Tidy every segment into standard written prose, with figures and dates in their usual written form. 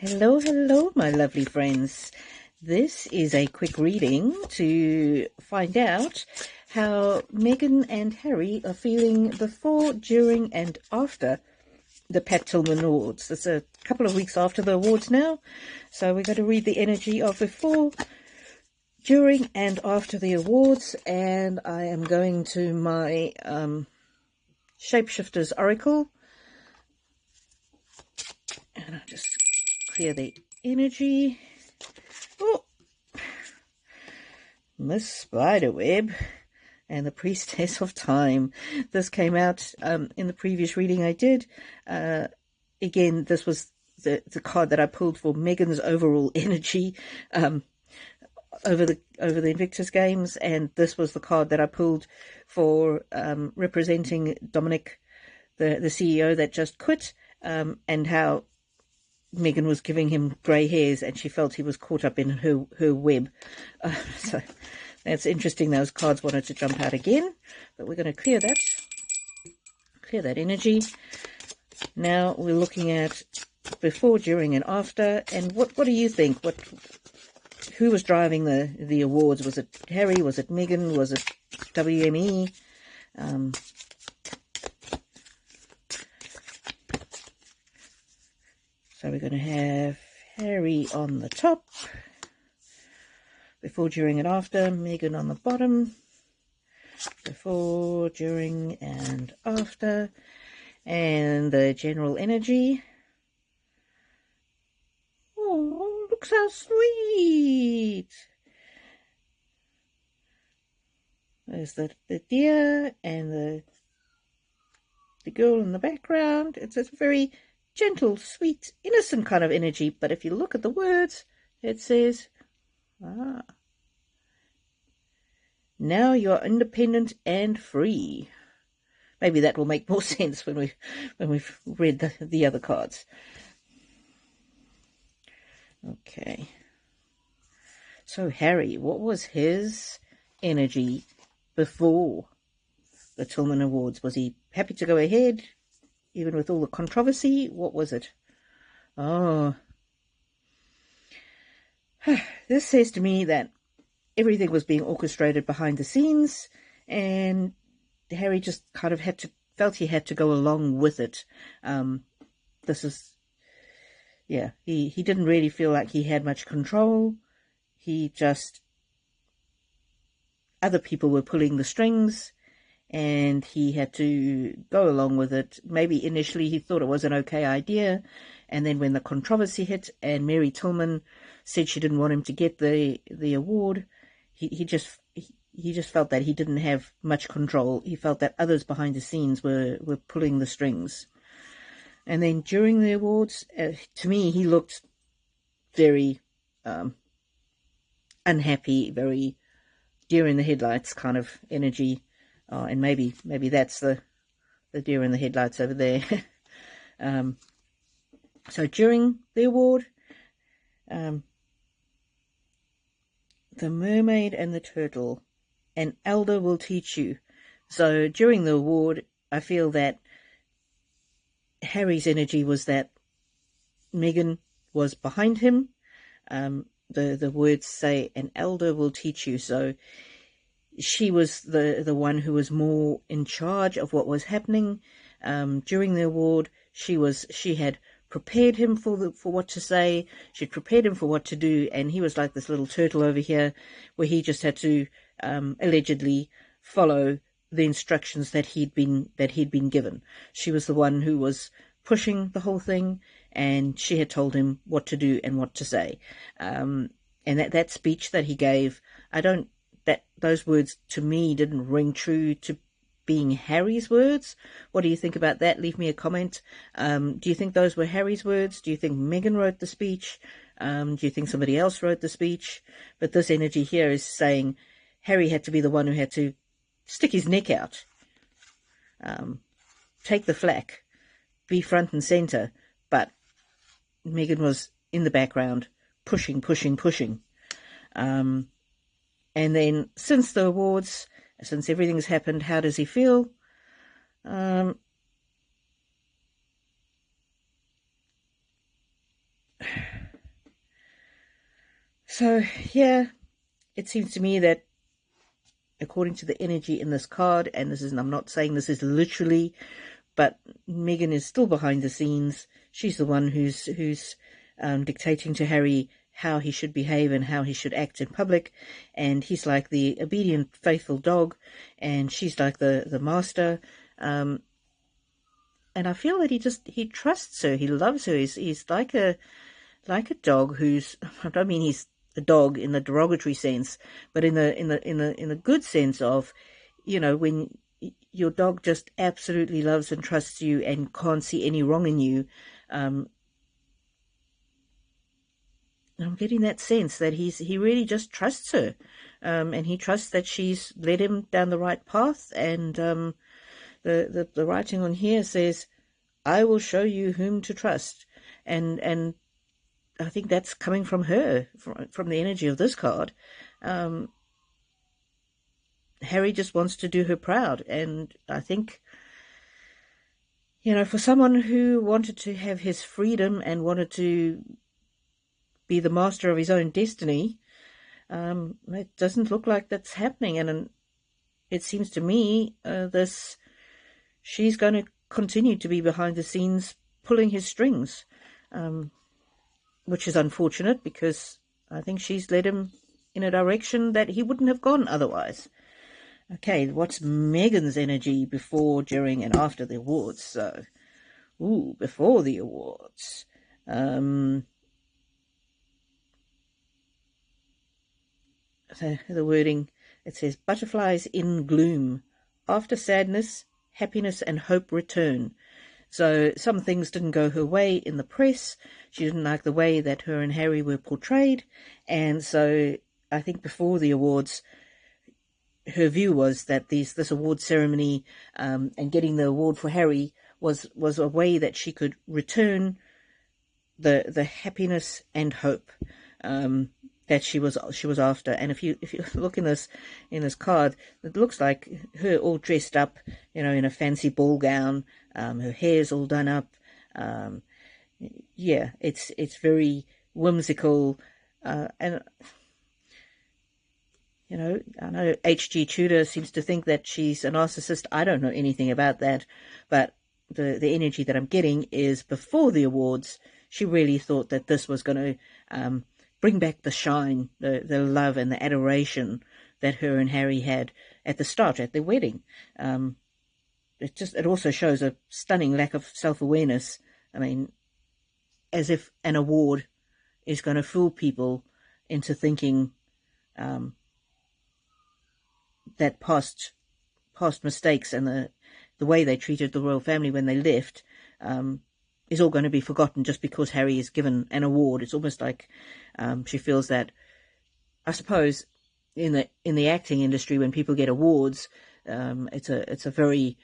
Hello, hello, my lovely friends. This is a quick reading to find out how Meghan and Harry are feeling before, during, and after the Tillman Awards. It's a couple of weeks after the awards now, so we're going to read the energy of before, during, and after the awards. And I am going to my Shapeshifters Oracle, and I'll just clear the energy. Oh, Miss Spiderweb and the Priestess of Time. This came out in the previous reading I did. Again, this was the card that I pulled for Meghan's overall energy over the Invictus Games, and this was the card that I pulled for representing Dominic, the CEO that just quit, and how Meghan was giving him grey hairs and she felt he was caught up in her web. So that's interesting. Those cards wanted to jump out again, but we're going to clear that energy. Now we're looking at before, during, and after. And what do you think? Who was driving the awards? Was it Harry? Was it Meghan? Was it WME? So we're going to have Harry on the top, before, during, and after. Meghan on the bottom, before, during, and after. And the general energy. Oh, look how sweet. There's the deer and the girl in the background. It's a very gentle, sweet, innocent kind of energy. But if you look at the words, it says, now you're independent and free. Maybe that will make more sense when we've read the other cards. Okay. So Harry, what was his energy before the Tillman Awards? Was he happy to go ahead, even with all the controversy? What was it? Oh, this says to me that everything was being orchestrated behind the scenes, and Harry just kind of felt he had to go along with it. He didn't really feel like he had much control. Other people were pulling the strings, and he had to go along with it. Maybe initially he thought it was an okay idea, and then when the controversy hit and Mary Tillman said she didn't want him to get the award, he just felt that he didn't have much control. He felt that others behind the scenes were pulling the strings. And then during the awards, to me, he looked very unhappy, very deer in the headlights kind of energy. And maybe that's the deer in the headlights over there. So during the award, the mermaid and the turtle, an elder will teach you. So during the award, I feel that Harry's energy was that Meghan was behind him. The words say, an elder will teach you. So she was the one who was more in charge of what was happening. During the award, she had prepared him for what to say. She'd prepared him for what to do, and he was like this little turtle over here, where he just had to allegedly follow the instructions that he'd been given. She was the one who was pushing the whole thing, and she had told him what to do and what to say. And that speech that he gave, those words to me didn't ring true to being Harry's words. What do you think about that? Leave me a comment. Do you think those were Harry's words? Do you think Meghan wrote the speech? Do you think somebody else wrote the speech? But this energy here is saying Harry had to be the one who had to stick his neck out, take the flak, be front and center, but Meghan was in the background, pushing. And then since the awards, since everything's happened, how does he feel? So, yeah, it seems to me that according to the energy in this card, and this is, I'm not saying this is literally, but Meghan is still behind the scenes. She's the one who's dictating to Harry how he should behave and how he should act in public, and he's like the obedient, faithful dog, and she's like the master. And I feel that he trusts her, he loves her. He's like a dog who's, I don't mean he's a dog in the derogatory sense, but in the good sense of, when your dog just absolutely loves and trusts you and can't see any wrong in you. I'm getting that sense that he really just trusts her, and he trusts that she's led him down the right path. And the writing on here says, "I will show you whom to trust," and I think that's coming from her, from the energy of this card. Harry just wants to do her proud, and I think, for someone who wanted to have his freedom and wanted to be the master of his own destiny, it doesn't look like that's happening. And it seems to me she's going to continue to be behind the scenes pulling his strings, which is unfortunate because I think she's led him in a direction that he wouldn't have gone otherwise. Okay, what's Meghan's energy before, during, and after the awards? So, before the awards. The wording, it says, butterflies in gloom. After sadness, happiness and hope return. So some things didn't go her way in the press. She didn't like the way that her and Harry were portrayed. And so I think before the awards, her view was that this award ceremony and getting the award for Harry was a way that she could return the happiness and hope that she was after. And if you look in this card, it looks like her all dressed up, in a fancy ball gown. Her hair's all done up. Yeah, it's very whimsical, and I know H.G. Tudor seems to think that she's a narcissist. I don't know anything about that, but the energy that I'm getting is before the awards, she really thought that this was going to bring back the shine, the love and the adoration that her and Harry had at the start, at their wedding. It also shows a stunning lack of self-awareness. I mean, as if an award is going to fool people into thinking that past mistakes and the way they treated the royal family when they left is all going to be forgotten just because Harry is given an award. It's almost like she feels that, I suppose, in the acting industry, when people get awards, it's a very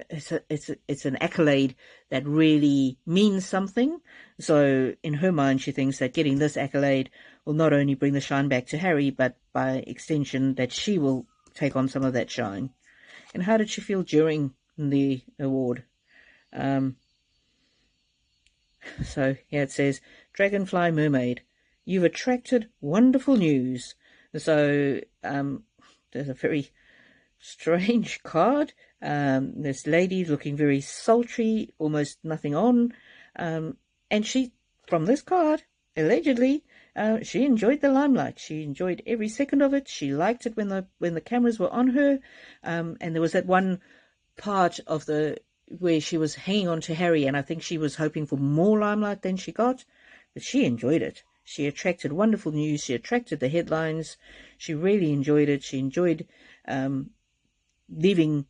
it's an accolade that really means something. So in her mind, she thinks that getting this accolade will not only bring the shine back to Harry, but by extension that she will take on some of that shine. And how did she feel during the award? So here it says, Dragonfly Mermaid, you've attracted wonderful news. So there's a very strange card. This lady looking very sultry, almost nothing on. And she, from this card, allegedly, she enjoyed the limelight. She enjoyed every second of it. She liked it when the cameras were on her. And there was that one part of where she was hanging on to Harry, and I think she was hoping for more limelight than she got, but she enjoyed it. She attracted wonderful news. She attracted the headlines. She really enjoyed it. She enjoyed leaving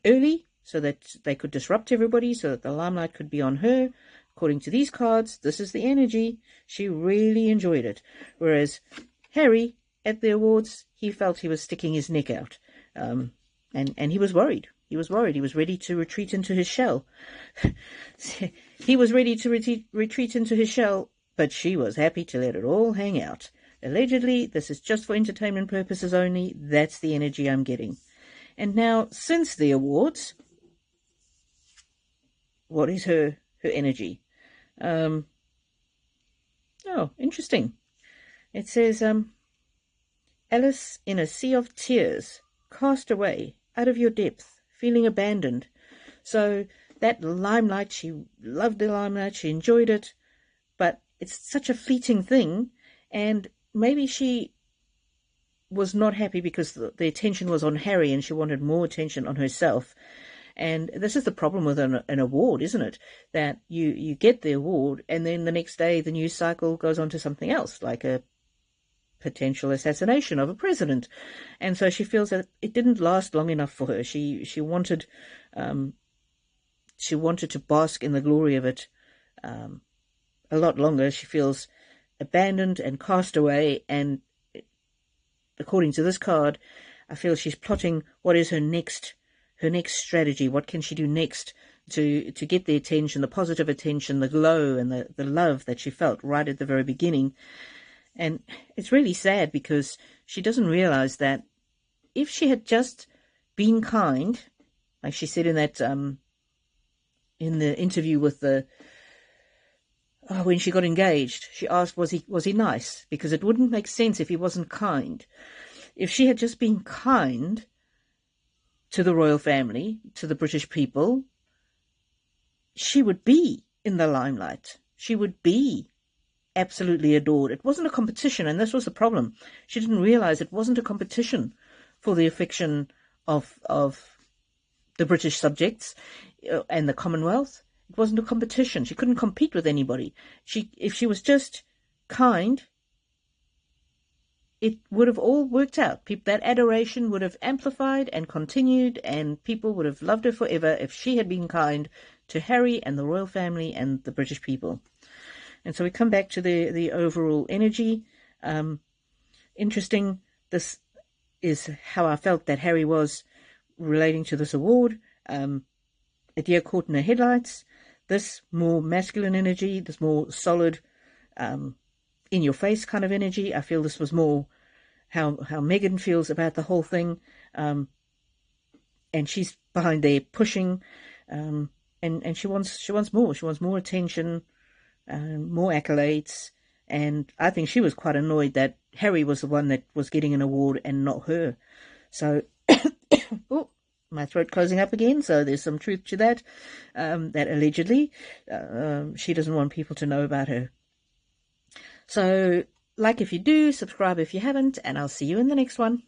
early so that they could disrupt everybody, so that the limelight could be on her. According to these cards, this is the energy. She really enjoyed it. Whereas Harry, at the awards, he felt he was sticking his neck out. And he was worried. He was worried. He was ready to retreat into his shell. He was ready to retreat into his shell, but she was happy to let it all hang out. Allegedly, this is just for entertainment purposes only. That's the energy I'm getting. And now, since the awards, what is her energy? Oh, interesting. It says, Alice in a sea of tears, cast away, out of your depth, feeling abandoned. So that limelight, she loved the limelight, she enjoyed it, but it's such a fleeting thing, and maybe she was not happy because the attention was on Harry and she wanted more attention on herself. And this is the problem with an award, isn't it? That you get the award and then the next day the news cycle goes on to something else, like a potential assassination of a president. And so she feels that it didn't last long enough for her. She wanted to bask in the glory of it a lot longer. She feels abandoned and cast away, and according to this card, I feel she's plotting what is her next strategy. What can she do next to get the attention, the positive attention, the glow and the love that she felt right at the very beginning. And it's really sad because she doesn't realize that if she had just been kind, like she said in that in the interview with when she got engaged, she asked, was he nice? Because it wouldn't make sense if he wasn't kind. If she had just been kind to the royal family, to the British people, she would be in the limelight. She would be absolutely adored. It wasn't a competition, and this was the problem. She didn't realize it wasn't a competition for the affection of the British subjects and the Commonwealth. It wasn't a competition. She couldn't compete with anybody. If she was just kind, it would have all worked out. That adoration would have amplified and continued, and people would have loved her forever if she had been kind to Harry and the royal family and the British people. And so we come back to the overall energy. Interesting. This is how I felt that Harry was relating to this award. A deer caught in the headlights. This more masculine energy, this more solid, in your face kind of energy. I feel this was more how Meghan feels about the whole thing. And she's behind there pushing, and she wants more. She wants more attention, more accolades. And I think she was quite annoyed that Harry was the one that was getting an award and not her. So, oh, my throat closing up again. So there's some truth to that, that allegedly she doesn't want people to know about her. So, like if you do, subscribe if you haven't, and I'll see you in the next one.